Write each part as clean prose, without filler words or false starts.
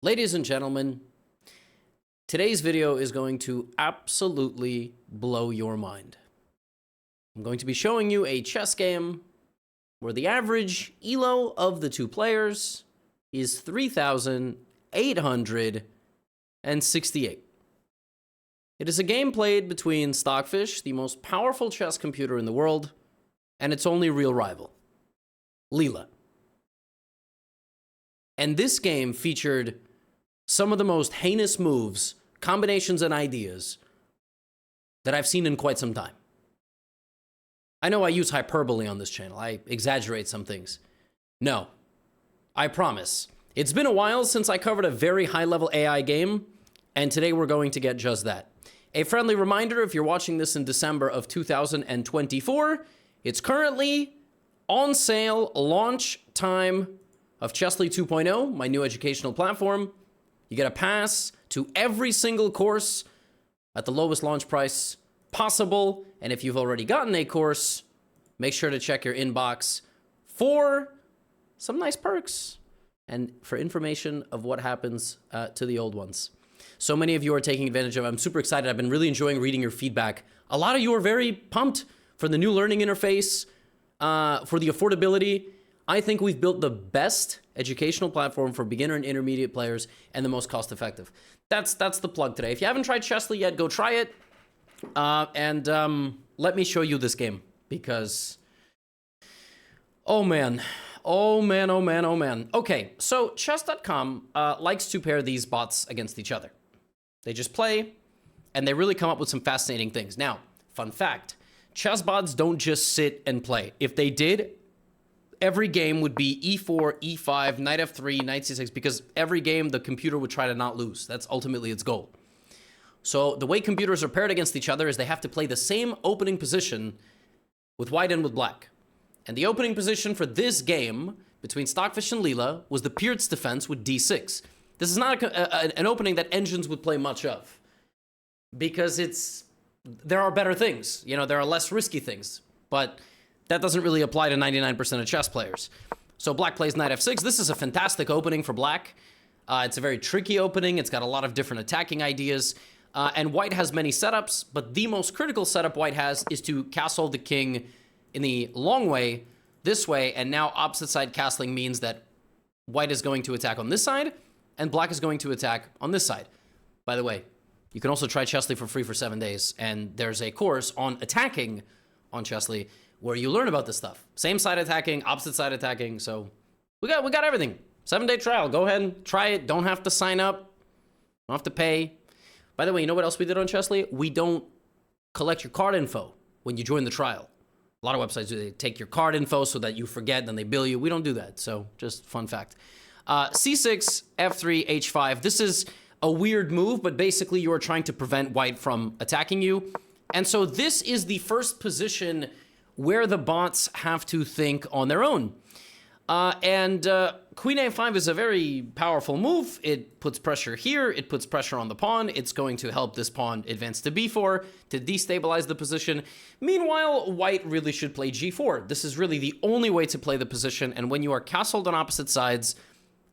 Ladies and gentlemen, today's video is going to absolutely blow your mind. I'm going to be showing you a chess game where the average ELO of the two players is 3,868. It is a game played between Stockfish, the most powerful chess computer in the world, and its only real rival, Leela. And this game featured some of the most heinous moves, combinations, and ideas that I've seen in quite some time. I know I use hyperbole on this channel. I exaggerate some things. No, I promise. It's been a while since I covered a very high-level AI game, and today we're going to get just that. A friendly reminder, if you're watching this in December of 2024, it's currently on sale, launch time of Chessly 2.0, my new educational platform. You get a pass to every single course at the lowest launch price possible. And if you've already gotten a course, make sure to check your inbox for some nice perks and for information of what happens to the old ones. So many of you are taking advantage of it. I'm super excited. I've been really enjoying reading your feedback. A lot of you are very pumped for the new learning interface, for the affordability. I think we've built the best educational platform for beginner and intermediate players and the most cost-effective. That's the plug today. If you haven't tried Chessly yet, go try it. Let me show you this game because, oh man. Okay, so chess.com likes to pair these bots against each other. They just play, and they really come up with some fascinating things. Now, fun fact, chess bots don't just sit and play. If they did, every game would be e4, e5, knight f3, knight c6, because every game the computer would try to not lose. That's ultimately its goal. So the way computers are paired against each other is they have to play the same opening position with white and with black. And the opening position for this game between Stockfish and Leela was the Peert's defense with d6. This is not an opening that engines would play much of because there are better things. You know, there are less risky things, but that doesn't really apply to 99% of chess players. So black plays knight f6. This is a fantastic opening for black. It's a very tricky opening. It's got a lot of different attacking ideas. And white has many setups, but the most critical setup white has is to castle the king in the long way, this way, and now opposite side castling means that white is going to attack on this side, and black is going to attack on this side. By the way, you can also try Chessly for free for 7 days, and there's a course on attacking on Chessly where you learn about this stuff. Same side attacking, opposite side attacking, so we got everything. 7-day trial, go ahead and try it. Don't have to sign up, don't have to pay. By the way, you know what else we did on Chessly? We don't collect your card info when you join the trial. A lot of websites do. They take your card info so that you forget, then they bill you. We don't do that, so just fun fact. C6, F3, H5. This is a weird move, but basically you are trying to prevent white from attacking you. And so this is the first position where the bots have to think on their own. Queen A5 is a very powerful move. It puts pressure here. It puts pressure on the pawn. It's going to help this pawn advance to B4 to destabilize the position. Meanwhile, white really should play G4. This is really the only way to play the position. And when you are castled on opposite sides,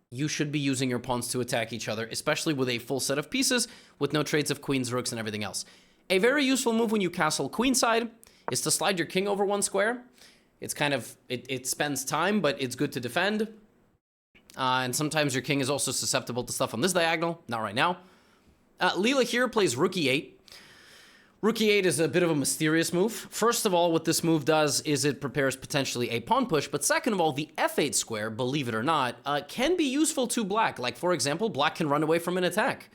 you should be using your pawns to attack each other, especially with a full set of pieces with no trades of queens, rooks, and everything else. A very useful move when you castle queenside is to slide your king over one square. It's kind of, it spends time, but it's good to defend. And sometimes your king is also susceptible to stuff on this diagonal. Not right now. Leela here plays rook e8. Rook e8 is a bit of a mysterious move. First of all, what this move does is it prepares potentially a pawn push. But second of all, the f8 square, believe it or not, can be useful to black. Like, for example, black can run away from an attack.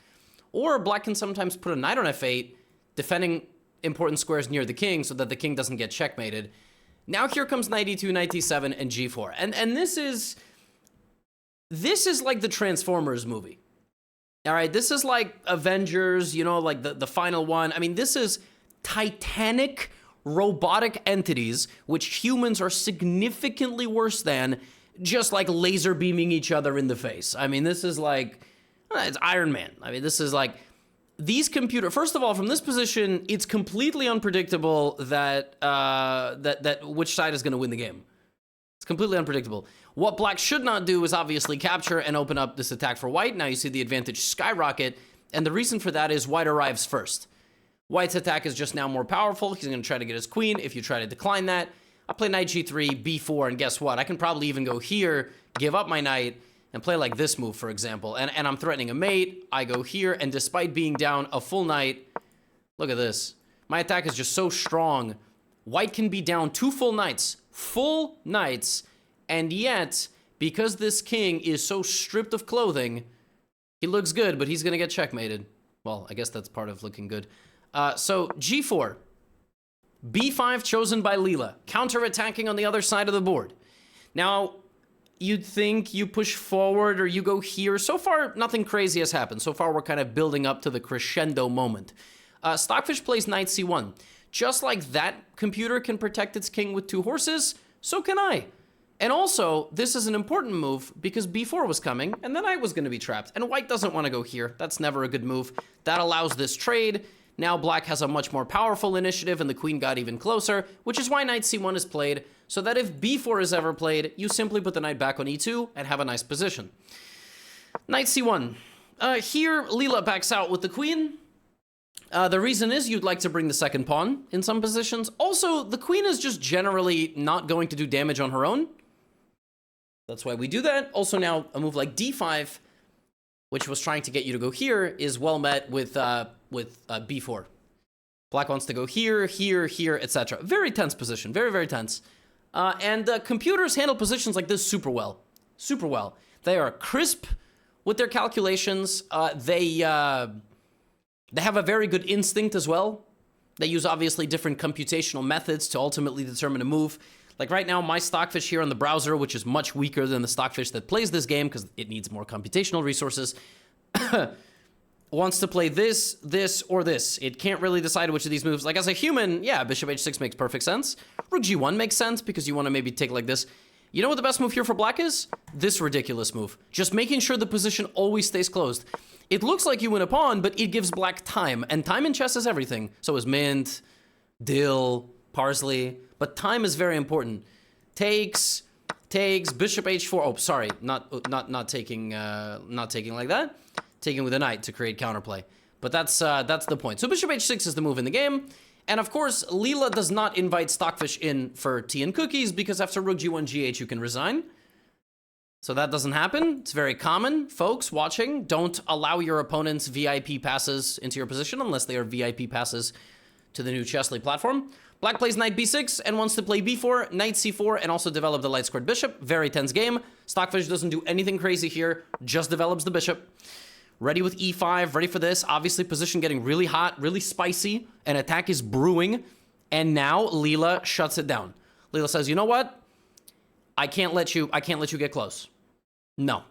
Or black can sometimes put a knight on f8, defending important squares near the king so that the king doesn't get checkmated. Now here comes knight e2, knight e7, and g4. And this is like the Transformers movie. All right, this is like Avengers, you know, like the final one. I mean, this is titanic robotic entities, which humans are significantly worse than, just like laser beaming each other in the face. I mean, this is like, it's Iron Man. I mean, this is like, these first of all, from this position, it's completely unpredictable that which side is going to win the game. completely unpredictable. What black should not do is obviously capture and open up this attack for white. Now you see the advantage skyrocket, and the reason for that is white arrives first. White's attack is just now more powerful. He's going to try to get his queen. If you try to decline that, I play knight g3, b4, and guess what? I can probably even go here, give up my knight, and play like this move, for example. And I'm threatening a mate. I go here, and despite being down a full knight, look at this. My attack is just so strong. White can be down 2 full knights, and yet, because this king is so stripped of clothing, he looks good, but he's going to get checkmated. Well, I guess that's part of looking good. So g4, b5 chosen by Leela, counter-attacking on the other side of the board. Now, you'd think you push forward or you go here. So far, nothing crazy has happened. So far, we're kind of building up to the crescendo moment. Stockfish plays knight c1. Just like that computer can protect its king with 2 horses, so can I. And also, this is an important move because b4 was coming, and then I was going to be trapped. And white doesn't want to go here. That's never a good move. That allows this trade. Now black has a much more powerful initiative, and the queen got even closer, which is why knight c1 is played, so that if b4 is ever played, you simply put the knight back on e2 and have a nice position. Knight c1. Here, Leela backs out with the queen. The reason is you'd like to bring the second pawn in some positions. Also, the queen is just generally not going to do damage on her own. That's why we do that. Also now, a move like d5, which was trying to get you to go here, is well met with b4. Black wants to go here, here, here, etc. Very tense position. Very, very tense. And computers handle positions like this super well. Super well. They are crisp with their calculations. They have a very good instinct as well. They use obviously different computational methods to ultimately determine a move. Like right now, my Stockfish here on the browser, which is much weaker than the Stockfish that plays this game because it needs more computational resources, wants to play this, this, or this. It can't really decide which of these moves. Like as a human, yeah, bishop h6 makes perfect sense. Rook g1 makes sense because you want to maybe take like this. You know what the best move here for black is? This ridiculous move. Just making sure the position always stays closed. It looks like you win a pawn, but it gives black time. And time in chess is everything. So is mint, dill, parsley. But time is very important. Takes, bishop h4. Oh, sorry, not taking like that. Taking with a knight to create counterplay. But that's the point. So bishop h6 is the move in the game. And of course, Leela does not invite Stockfish in for tea and cookies because after rook g1, g8, you can resign. So that doesn't happen. It's very common. Folks watching, don't allow your opponent's VIP passes into your position unless they are VIP passes to the new Chessly platform. Black plays knight b6 and wants to play b4, knight c4, and also develop the light-squared bishop. Very tense game. Stockfish doesn't do anything crazy here, just develops the bishop. Ready with e5, ready for this. Obviously, position getting really hot, really spicy. An attack is brewing, and now Leela shuts it down. Leela says, you know what? I can't let you get close. No,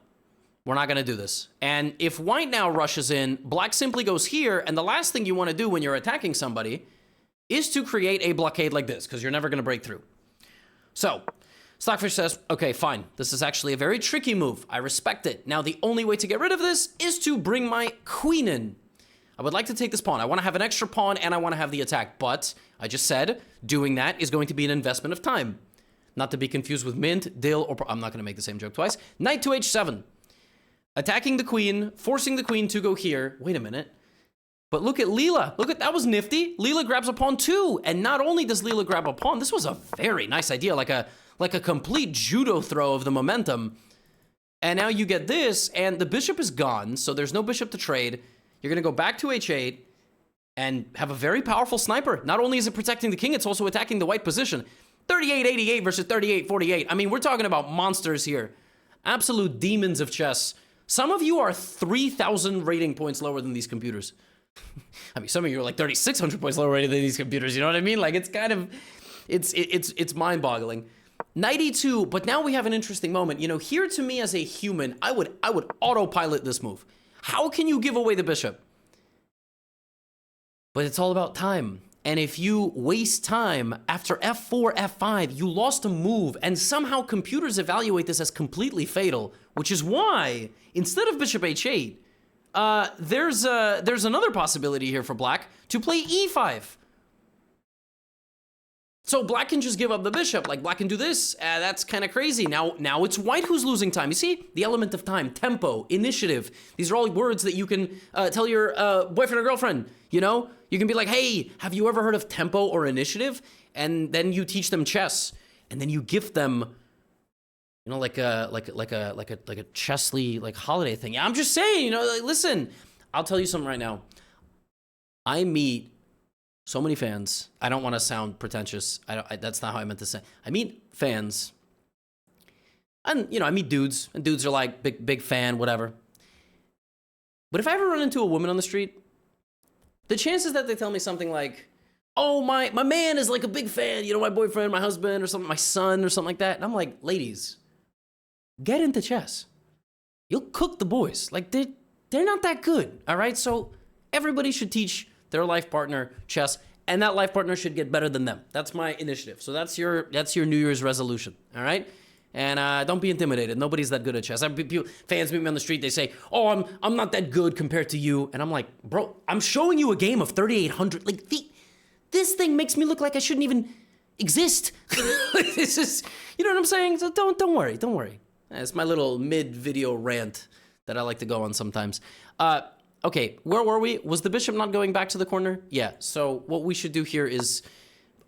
we're not going to do this. And if white now rushes in, black simply goes here, and the last thing you want to do when you're attacking somebody is to create a blockade like this, because you're never going to break through. So, Stockfish says, okay, fine. This is actually a very tricky move. I respect it. Now, the only way to get rid of this is to bring my queen in. I would like to take this pawn. I want to have an extra pawn, and I want to have the attack. But, I just said, doing that is going to be an investment of time. Not to be confused with mint, dill, or... I'm not going to make the same joke twice. Knight to h7. Attacking the queen, forcing the queen to go here. Wait a minute. But look at Leela. Look at... That was nifty. Leela grabs a pawn too. And not only does Leela grab a pawn, this was a very nice idea. Like a complete judo throw of the momentum. And now you get this, and the bishop is gone, so there's no bishop to trade. You're going to go back to h8 and have a very powerful sniper. Not only is it protecting the king, it's also attacking the white position. 38-88 versus 38-48. I mean, we're talking about monsters here. Absolute demons of chess. Some of you are 3,000 rating points lower than these computers. I mean, some of you are like 3,600 points lower rated than these computers. You know what I mean? Like, it's kind of... It's mind-boggling. Knight e2, but now we have an interesting moment. You know, here to me as a human, I would autopilot this move. How can you give away the bishop? But it's all about time. And if you waste time after f4, f5, you lost a move, and somehow computers evaluate this as completely fatal, which is why, instead of bishop h8, there's another possibility here for black to play e5. So black can just give up the bishop. Like, black can do this. That's kind of crazy. Now it's white who's losing time. You see? The element of time, tempo, initiative. These are all words that you can tell your boyfriend or girlfriend, you know? You can be like, hey, have you ever heard of tempo or initiative? And then you teach them chess. And then you gift them, you know, like a chessly, like, holiday thing. Yeah, I'm just saying, you know, like, listen, I'll tell you something right now. I meet so many fans. I don't want to sound pretentious. That's not how I meant to say. I meet fans, and you know, I meet dudes, and dudes are like big fan, whatever. But if I ever run into a woman on the street, the chances that they tell me something like, "Oh, my man is like a big fan," you know, my boyfriend, my husband, or something, my son, or something like that, and I'm like, ladies, get into chess. You'll cook the boys. Like they're not that good. All right, so everybody should teach their life partner chess, and that life partner should get better than them. That's my initiative. So that's your New Year's resolution, all right? And don't be intimidated. Nobody's that good at chess. Fans meet me on the street. They say, "Oh, I'm not that good compared to you," and I'm like, "Bro, I'm showing you a game of 3,800. Like this thing makes me look like I shouldn't even exist." This is, you know what I'm saying? So don't worry. It's my little mid-video rant that I like to go on sometimes. Okay, where were we? Was the bishop not going back to the corner? Yeah, so what we should do here is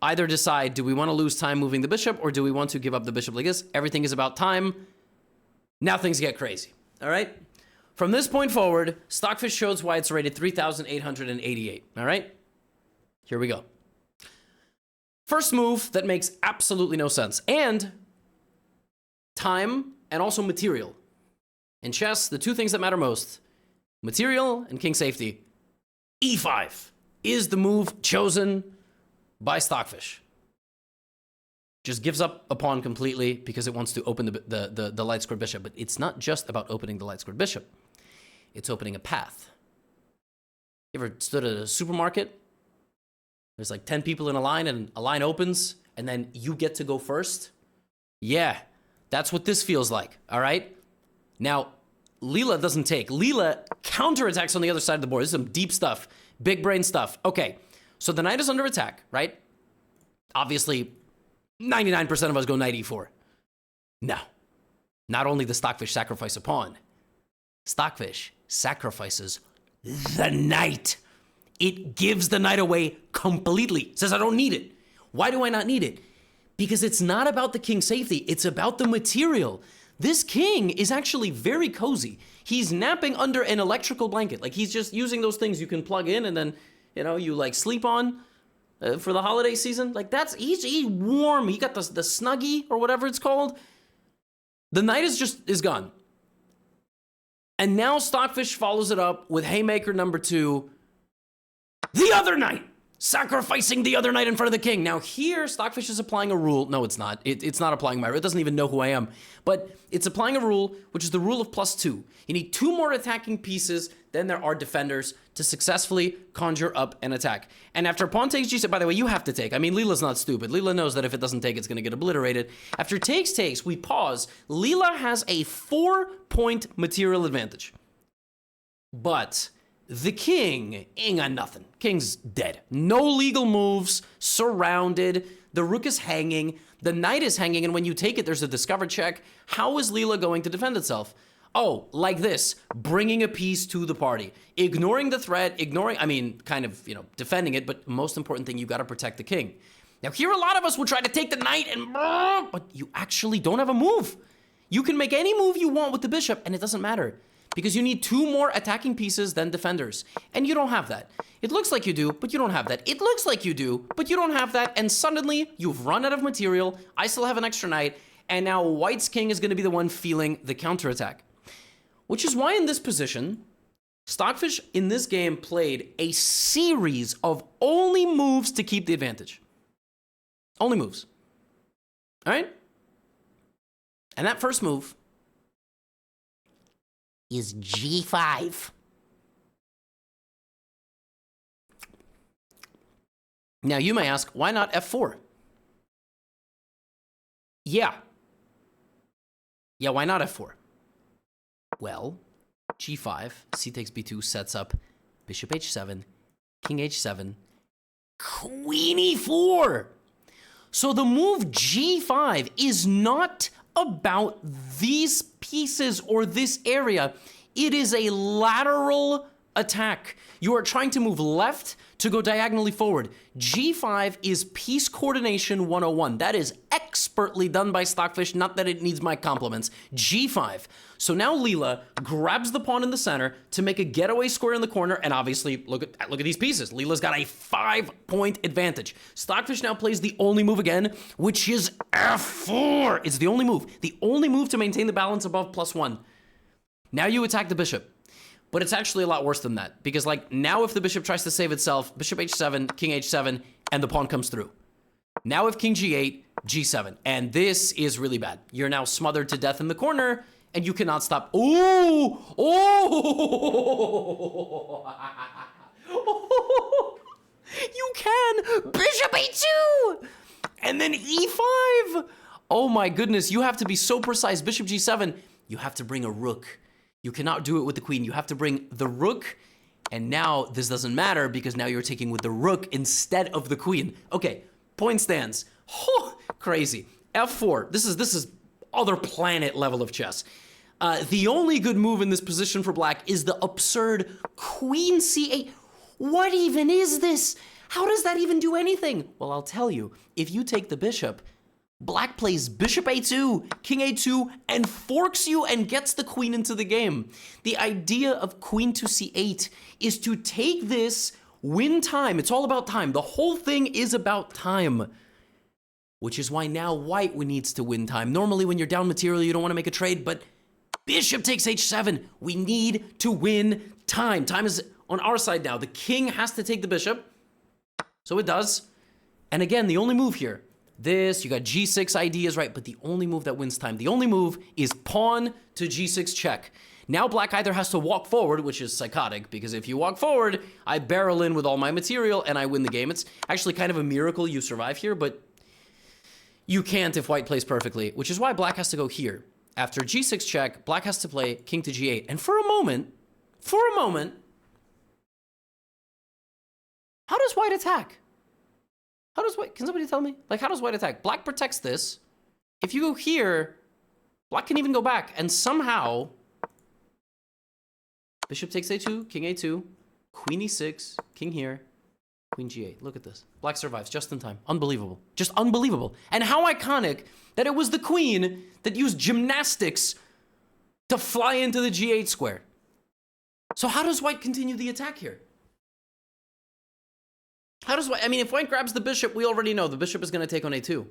either decide, do we want to lose time moving the bishop, or do we want to give up the bishop like this? Everything is about time. Now things get crazy, all right? From this point forward, Stockfish shows why it's rated 3,888, all right? Here we go. First move that makes absolutely no sense, and time and also material. In chess, the two things that matter most, material and king safety. E5 is the move chosen by Stockfish. Just gives up a pawn completely because it wants to open the light squared bishop. But it's not just about opening the light squared bishop. It's opening a path. You ever stood at a supermarket? There's like 10 people in a line and a line opens and then you get to go first? Yeah, that's what this feels like, all right? Now, Leela doesn't take. Leela counterattacks on the other side of the board. This is some deep stuff, big brain stuff. Okay, so the knight is under attack, right? Obviously, 99% of us go knight e4. No, not only does Stockfish sacrifice a pawn, Stockfish sacrifices the knight. It gives the knight away completely. Says, I don't need it. Why do I not need it? Because it's not about the king's safety. It's about the material. This king is actually very cozy. He's napping under an electrical blanket. Like, he's just using those things you can plug in and then, you know, you like sleep on for the holiday season. Like, he's warm. He got the Snuggie or whatever it's called. The knight is gone. And now Stockfish follows it up with haymaker number 2. The other knight! Sacrificing the other knight in front of the king. Now here, Stockfish is applying a rule. No, it's not. It's not applying my rule. It doesn't even know who I am. But it's applying a rule, which is the rule of +2. You need 2 more attacking pieces than there are defenders to successfully conjure up an attack. And after pawn takes g7, by the way, you have to take. I mean, Leela's not stupid. Leela knows that if it doesn't take, it's going to get obliterated. After takes, we pause. Leela has a 4-point material advantage. But the king ain't got nothing. King's dead. No legal moves, surrounded. The rook is hanging. The knight is hanging, and when you take it, there's a discover check. How is Leela going to defend itself? Oh, like this, bringing a piece to the party. Ignoring the threat, kind of, you know, defending it, but most important thing, you got to protect the king. Now, here a lot of us would try to take the knight but you actually don't have a move. You can make any move you want with the bishop, and it doesn't matter. Because you need 2 more attacking pieces than defenders. And you don't have that. It looks like you do, but you don't have that. It looks like you do, but you don't have that. And suddenly, you've run out of material. I still have an extra knight. And now White's king is going to be the one feeling the counterattack. Which is why in this position, Stockfish in this game played a series of only moves to keep the advantage. Only moves. All right? And that first move is g5. Now you may ask, why not f4? Yeah, why not f4? Well, g5, c takes b2 sets up bishop h7, king h7, queen e4. So the move g5 is not about these pieces or this area. It is a lateral attack. You are trying to move left to go diagonally forward. G5 is piece coordination 101. That is expertly done by Stockfish, not that it needs my compliments. G5. So now Leela grabs the pawn in the center to make a getaway square in the corner, and obviously, look at these pieces. Leela's got a 5-point advantage. Stockfish now plays the only move again, which is F4. It's the only move. The only move to maintain the balance above +1. Now you attack the bishop. But it's actually a lot worse than that, because like now if the bishop tries to save itself, bishop h7, king h7, and the pawn comes through. Now if king g8, g7, and this is really bad. You're now smothered to death in the corner, and you cannot stop. Ooh! Oh! You can! Bishop a2! And then e5! Oh my goodness, you have to be so precise. Bishop g7, you have to bring a rook. You cannot do it with the queen. You have to bring the rook, and now this doesn't matter because now you're taking with the rook instead of the queen. Okay, point stands. Oh, crazy. F4. This is other planet level of chess. The only good move in this position for black is the absurd queen c8. What even is this? How does that even do anything? Well, I'll tell you. If you take the bishop, black plays bishop a2, king a2, and forks you and gets the queen into the game. The idea of queen to c8 is to take this, win time. It's all about time. The whole thing is about time. Which is why now white needs to win time. Normally when you're down material, you don't want to make a trade, but bishop takes h7. We need to win time. Time is on our side now. The king has to take the bishop. So it does. And again, the only move here, this, you got g6 ideas, right? But the only move that wins time, the only move is pawn to g6 check. Now black either has to walk forward, which is psychotic, because if you walk forward, I barrel in with all my material and I win the game. It's actually kind of a miracle you survive here, but you can't if white plays perfectly, which is why black has to go here. After g6 check, black has to play king to g8. And for a moment, how does white attack? How does white, can somebody tell me? Like, how does white attack? Black protects this. If you go here, black can even go back. And somehow, bishop takes a2, king a2, queen e6, king here, queen g8. Look at this. Black survives just in time. Unbelievable. Just unbelievable. And how iconic that it was the queen that used gymnastics to fly into the g8 square. So how does white continue the attack here? How does white, I mean, if white grabs the bishop, we already know the bishop is going to take on a2.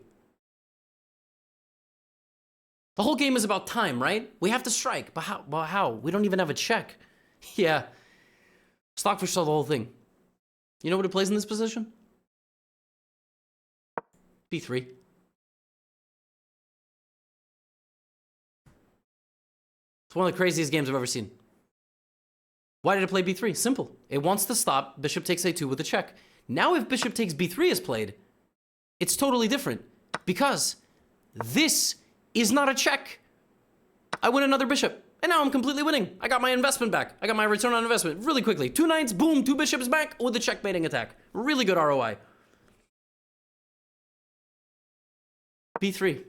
The whole game is about time, right? We have to strike, but how? Well, how? We don't even have a check. Yeah. Stockfish saw the whole thing. You know what it plays in this position? b3. It's one of the craziest games I've ever seen. Why did it play b3? Simple. It wants to stop. Bishop takes a2 with a check. Now if bishop takes b3 is played, it's totally different because this is not a check. I win another bishop, and now I'm completely winning. I got my investment back. I got my return on investment really quickly. 2 knights, boom, 2 bishops back with the checkmating attack. Really good ROI. b3.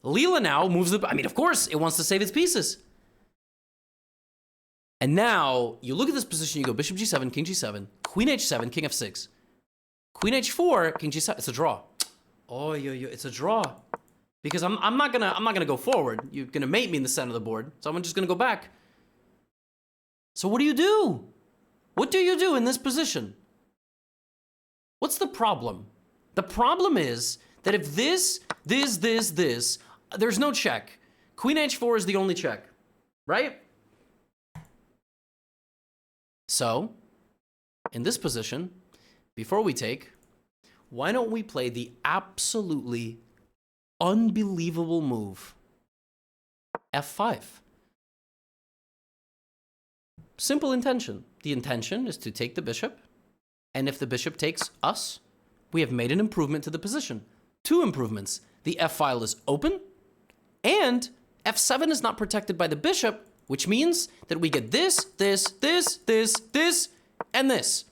Leela now moves the, I mean, of course, it wants to save its pieces. And now, you look at this position, you go bishop g7, king g7, queen h7, king f6, queen h4, king g7. It's a draw. Oh, it's a draw. Because I'm not gonna go forward. You're gonna mate me in the center of the board, so I'm just gonna go back. So what do you do? What do you do in this position? What's the problem? The problem is that if this, there's no check. Queen h4 is the only check, right? So, in this position, before we take, why don't we play the absolutely unbelievable move, f5. Simple intention. The intention is to take the bishop, and if the bishop takes us, we have made an improvement to the position. 2 improvements. The f file is open, and f7 is not protected by the bishop, which means that we get this, and this.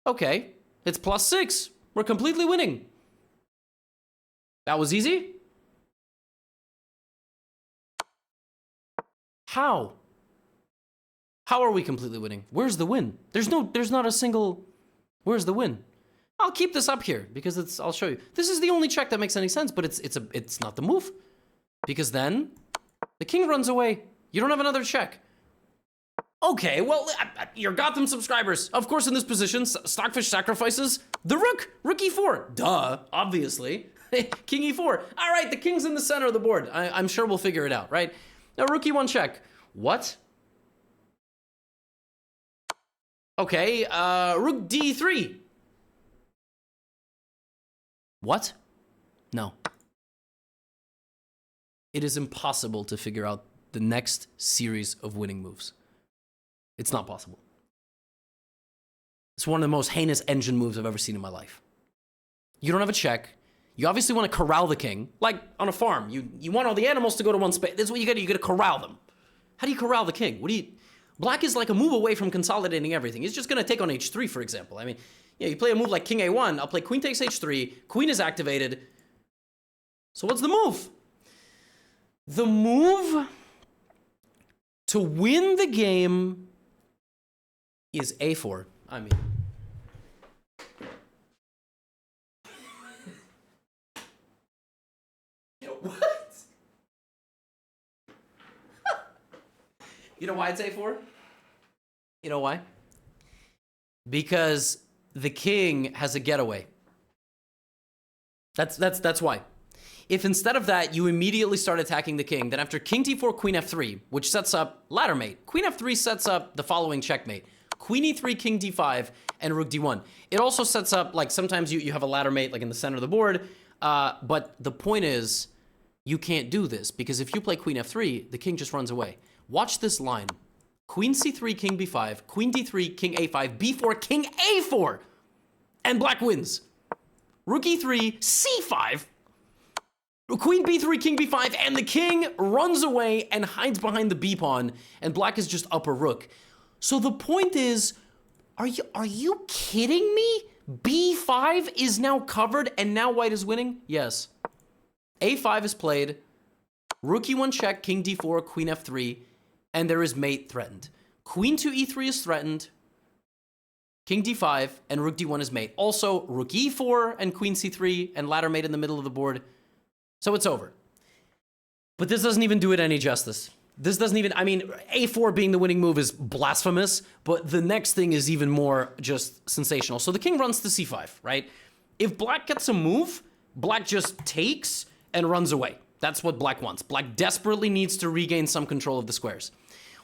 Okay, it's +6. We're completely winning. That was easy? How? How are we completely winning? Where's the win? There's not a single, where's the win? I'll keep this up here because I'll show you. This is the only check that makes any sense, but it's not the move. Because then the king runs away. You don't have another check. Okay, well, your Gotham subscribers. Of course, in this position, Stockfish sacrifices the rook. Rook e4. Duh, obviously. King e4. All right, the king's in the center of the board. I'm sure we'll figure it out, right? Now, rook e1 check. What? Okay, rook d3. What? No. It is impossible to figure out the next series of winning moves. It's not possible. It's one of the most heinous engine moves I've ever seen in my life. You don't have a check. You obviously want to corral the king, like on a farm. You want all the animals to go to one space. That's what you got to do. You got to corral them. How do you corral the king? Black is like a move away from consolidating everything. He's just going to take on h3, for example. I mean, yeah, you play a move like king a1. I'll play queen takes h3. Queen is activated. So what's the move? The move to win the game is a4. I mean, what? You know why it's a4? You know why? Because the king has a getaway. That's why. If instead of that, you immediately start attacking the king, then after king d4, queen f3, which sets up ladder mate, queen f3 sets up the following checkmate. Queen e3, king d5, and rook d1. It also sets up, like, sometimes you have a ladder mate, like, in the center of the board, but the point is, you can't do this, because if you play queen f3, the king just runs away. Watch this line. Queen c3, king b5, queen d3, king a5, b4, king a4, and black wins. Rook e3, c5, queen b3, king b5, and the king runs away and hides behind the b pawn, and black is just up a rook. So the point is, are you kidding me? b5 is now covered, and now white is winning? Yes. a5 is played, rook e1 check, king d4, queen f3, and there is mate threatened. Queen to e3 is threatened, king d5, and rook d1 is mate. Also, rook e4 and queen c3, and ladder mate in the middle of the board. So it's over. But this doesn't even do it any justice. This doesn't even, I mean, a4 being the winning move is blasphemous, but the next thing is even more just sensational. So the king runs to c5, right? If black gets a move, black just takes and runs away. That's what black wants. Black desperately needs to regain some control of the squares,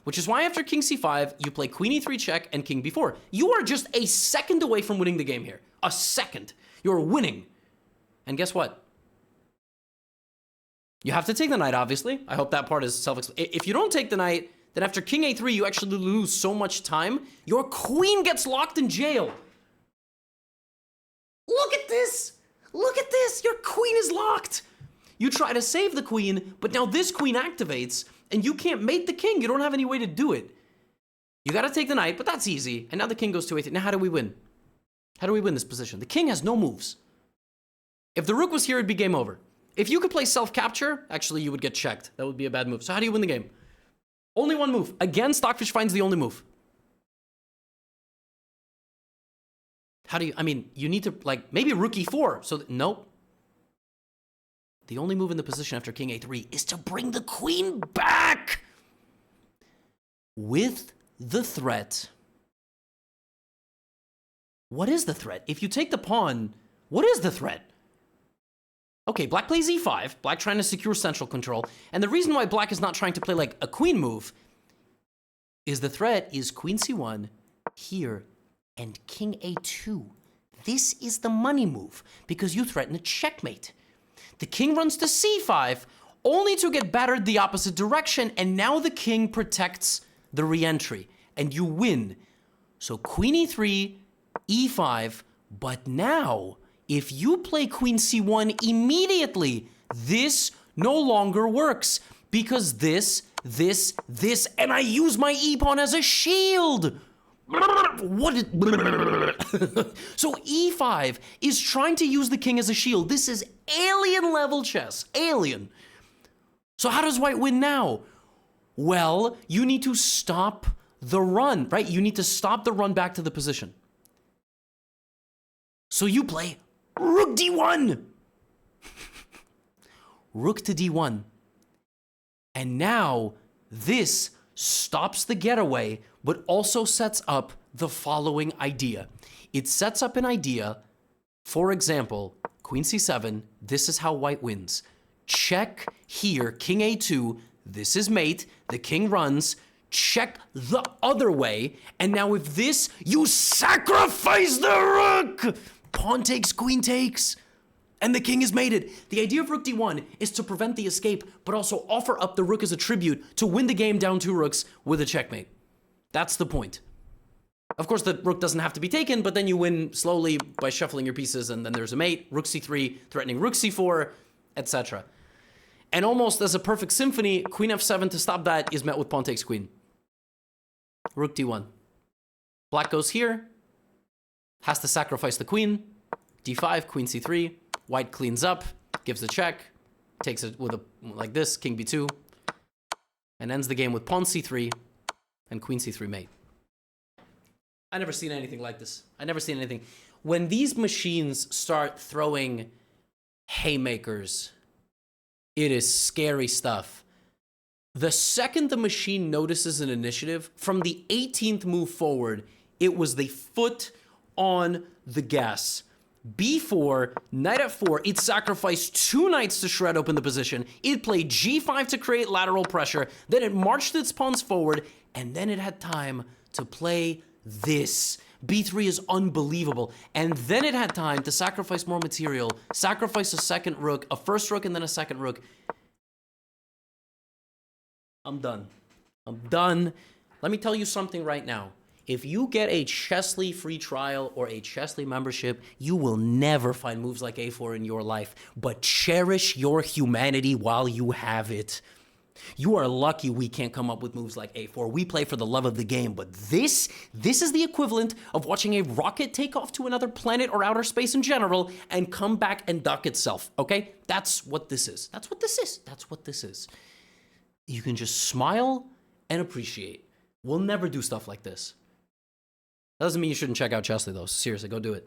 which is why after king c5, you play queen e3 check and king b4. You are just a second away from winning the game here. A second. You're winning. And guess what? You have to take the knight, obviously. I hope that part is self-explanatory. If you don't take the knight, then after king a3, you actually lose so much time. Your queen gets locked in jail. Look at this. Look at this. Your queen is locked. You try to save the queen, but now this queen activates, and you can't mate the king. You don't have any way to do it. You got to take the knight, but that's easy. And now the king goes to a3. Now how do we win? How do we win this position? The king has no moves. If the rook was here, it'd be game over. If you could play self-capture, actually, you would get checked. That would be a bad move. So how do you win the game? Only one move. Again, Stockfish finds the only move. How do you, I mean, you need to, like, maybe rook e4. So, nope. The only move in the position after king a3 is to bring the queen back with the threat. What is the threat? If you take the pawn, what is the threat? Okay, black plays e5, black trying to secure central control, and the reason why black is not trying to play like a queen move is the threat is queen c1 here and king a2. This is the money move because you threaten a checkmate. The king runs to c5 only to get battered the opposite direction, and now the king protects the re-entry and you win. So queen e3, e5, but now if you play queen c1 immediately, this no longer works because this, and I use my e-pawn as a shield. What is... So e5 is trying to use the king as a shield. This is alien level chess. Alien. So how does white win now? Well, you need to stop the run, right? You need to stop the run back to the position. So you play rook d1. Rook to d1. And now this stops the getaway, but also sets up the following idea. It sets up an idea, for example, queen c7, this is how white wins. Check here, king a2, this is mate, the king runs, check the other way, and now with this, you sacrifice the rook! Pawn takes, queen takes, and the king is mated. The idea of rook d1 is to prevent the escape, but also offer up the rook as a tribute to win the game down 2 rooks with a checkmate. That's the point. Of course, the rook doesn't have to be taken, but then you win slowly by shuffling your pieces, and then there's a mate, rook c3, threatening rook c4, etc. And almost as a perfect symphony, queen f7 to stop that is met with pawn takes queen. Rook d1. Black goes here, has to sacrifice the queen, d5, queen c3, white cleans up, gives the check, takes it with a like this, king b2, and ends the game with pawn c3 and queen c3 mate. I never seen anything like this. I never seen anything. When these machines start throwing haymakers, it is scary stuff. The second the machine notices an initiative, from the 18th move forward, it was the foot on the gas. b4, knight f4, it sacrificed 2 knights to shred open the position. It played g5 to create lateral pressure. Then it marched its pawns forward, and then it had time to play this. b3 is unbelievable. And then it had time to sacrifice more material, sacrifice a second rook, a first rook, and then a second rook. I'm done. I'm done. Let me tell you something right now. If you get a Chessly free trial or a Chessly membership, you will never find moves like a4 in your life. But cherish your humanity while you have it. You are lucky we can't come up with moves like a4. We play for the love of the game, but this is the equivalent of watching a rocket take off to another planet or outer space in general and come back and dock itself, okay? That's what this is. That's what this is. That's what this is. You can just smile and appreciate. We'll never do stuff like this. That doesn't mean you shouldn't check out Chessly, though. Seriously, go do it.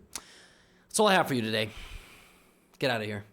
That's all I have for you today. Get out of here.